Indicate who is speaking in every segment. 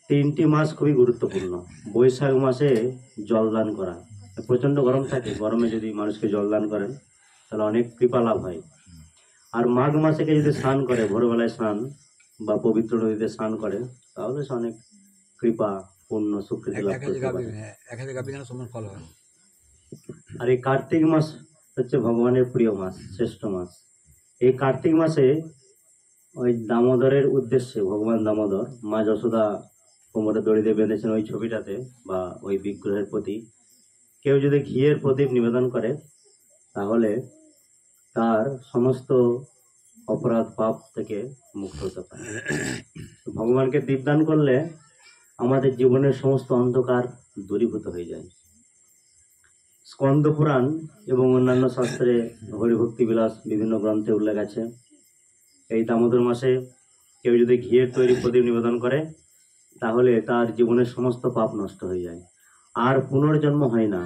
Speaker 1: তিনটি মাস খুবই গুরুত্বপূর্ণ। বৈশাখ মাসে জলদান করা, প্রচণ্ড গরম থাকে, গরমে যদি মানুষকে জলদান করেন তাহলে অনেক কৃপা লাভ হয়। আর মাঘ মাসে কেউ যদি স্নান করে, ভোরবেলায় স্নান বা পবিত্র নদীতে স্নান করে, তাহলে সে অনেক কৃপা পুণ্য স্বীকৃতি লাভ করতে পারে। আর এই কার্তিক মাস হচ্ছে ভগবানের প্রিয় মাস, শ্রেষ্ঠ মাস। এই কার্তিক মাসে ওই দামোদরের উদ্দেশ্যে, ভগবান দামোদর মা যশোদা কোমরে দড়ি দিয়ে বেঁধেছেন ওই ছবিটাতে বা ওই বিগ্রহের প্রতি কেউ যদি ঘিয়ের প্রদীপ নিবেদন করে তাহলে তার সমস্ত অপরাধ পাপ থেকে মুক্ত হতে পারে। ভগবানকে দীপদান করলে আমাদের জীবনের সমস্ত অন্ধকার দূরীভূত হয়ে যায়। স্কন্দ পুরাণ এবং অন্যান্য শাস্ত্রে হরিভক্তি বিলাস বিভিন্ন গ্রন্থে উল্লেখ আছে। এই দামোদর মাসে কেউ যদি ঘিয়ের তৈরি প্রদীপ নিবেদন করে তাহলে তার জীবনের সমস্ত পাপ নষ্ট হয়ে যায়, আর পুনর্জন্ম হয় না,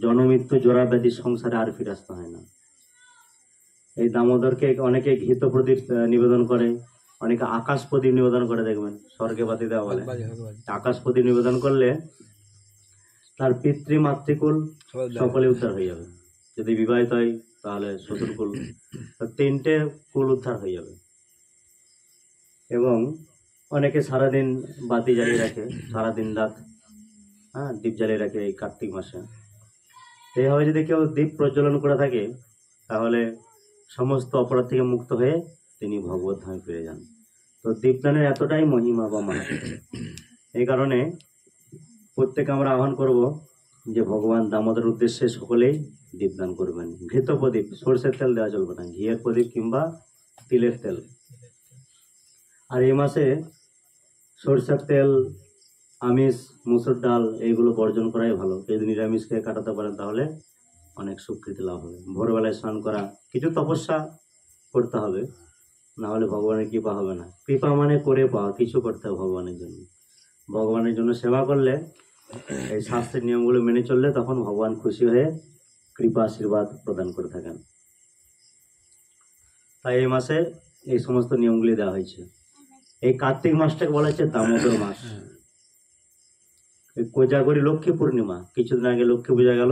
Speaker 1: জন্মমৃত্যু জোড়া ব্যাধি সংসারে আর ফিরে আসতে হয় না। এই দামোদরকে অনেকে ঘিত প্রদীপ নিবেদন করে, অনেকে আকাশ প্রদীপ নিবেদন করে, দেখবেন স্বর্গে বাতি দেওয়া বলে। আকাশ প্রদীপ নিবেদন করলে তার পিতৃ মাতৃকুল সকলে উদ্ধার হয়ে যাবে। যদি বিবাহিত হয় তাহলে শ্বশুরকুল, তিনটে কুল উদ্ধার হয়ে যাবে। এবং অনেকে সারাদিন বাতি জ্বালিয়ে রাখে, সারাদিন রাত দ্বীপ জ্বালিয়ে রাখে এই কার্তিক মাসে। এইভাবে যদি কেউ দ্বীপ প্রজ্বলন করে থাকে তাহলে সমস্ত অপরাধ থেকে মুক্ত হয়ে তিনি ভগবত ধামে ফিরে যান। তো দীপদানের এতটাই মহিমা বা মাহাত্ম্য, এই কারণে প্রত্যেকে আমরা আহ্বান করব যে ভগবান দামোদর উদ্দেশ্যে সকলেই দীপদান করবেন। ঘৃত প্রদীপ, সরষের তেল দেওয়া চলবে না, ঘিয়ের প্রদীপ কিংবা তিলের তেল। আর এই মাসে সরষের তেল, আমিষ, মুসুর ডাল এইগুলো বর্জন করাই ভালো। যদি নিরামিষ খেয়ে কাটাতে পারেন তাহলে অনেক স্বীকৃতি লাভ হবে। ভোরবেলায় স্নান করা, কিছু তপস্যা করতে হবে, না হলে ভগবানের কৃপা হবে না। কৃপা মানে করে পাওয়া, কিছু করতে হবে ভগবানের জন্য। ভগবানের জন্য সেবা করলে, এই শাস্ত্রের নিয়মগুলো মেনে চললে তখন ভগবান খুশি হয়ে কৃপা আশীর্বাদ প্রদান করে থাকেন। তাই এই মাসে এই সমস্ত নিয়মগুলি দেওয়া হয়েছে। এই কার্তিক মাসটাকে বলা হচ্ছে দামোদর মাস। এই কোজাগরী লক্ষ্মী পূর্ণিমা, কিছুদিন আগে লক্ষ্মী পূজা গেল,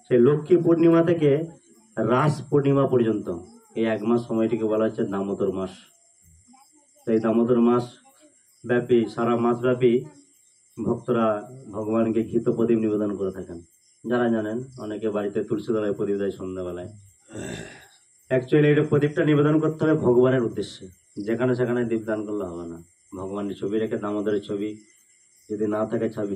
Speaker 1: সেই লক্ষ্মী পূর্ণিমা থেকে রাস পূর্ণিমা পর্যন্ত এই এক মাস সময়টিকে বলা হচ্ছে দামোদর মাস। এই দামোদর মাস ব্যাপী, সারা মাস ব্যাপী ভক্তরা ভগবানকে ঘৃত প্রদীপ নিবেদন করে থাকেন। যারা জানেন, অনেকে বাড়িতে তুলসী তলায় প্রদীপ দেয় সন্ধ্যাবেলায়। অ্যাকচুয়ালি এটা প্রদীপটা নিবেদন করতে হবে ভগবানের উদ্দেশ্যে, যেখানে সেখানে দীপ দান করলে হবে না। ভগবানের ছবি রেখে, দামোদরের ছবি যদি না থাকে, ছবি